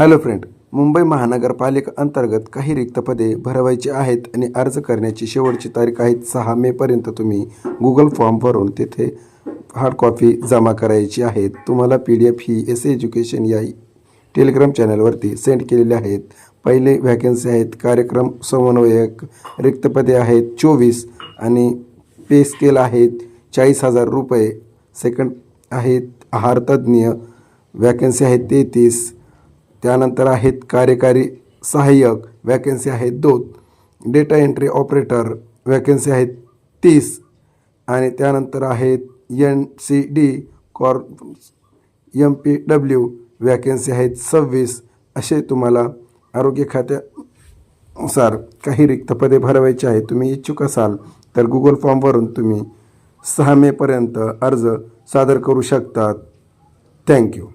Hello friend, Mumbai महानगरपालिका अंतर्गत काही रिक्त पदे भरवायची आहेत आणि अर्ज करण्याची शेवटची तारीख आहे 6 मेपर्यंत. तुम्ही गुगल फॉर्म भरून तिथे हार्ड कॉपी जमा करायची आहे. तुम्हाला PDF ही एज्युकेशन या टेलिग्राम चॅनलवरती सेंड केलेले आहेत. पहिले व्हॅकन्सी आहेत कार्यक्रम समन्वयक, रिक्त पदे आहेत 24 आणि पे स्केल आहेत 40,000 रुपये. सेकंड आहेत आहार तज्ज्ञ, व्हॅकन्सी आहेत 33. त्यानंतर आहेत कार्यकारी सहाय्यक, वॅकन्सी आहेत 2. डेटा एंट्री ऑपरेटर, वॅकन्सी आहेत 30. आणि त्यानंतर आहेत NCD MPW, वॅकन्सी आहेत 26. असे तुम्हाला आरोग्य खात्यानुसार काही रिक्त पदे भरवायची आहे. तुम्ही इच्छुक असाल तर गुगल फॉर्मवरून तुम्ही 6 मेपर्यंत अर्ज सादर करू शकतात. थँक्यू.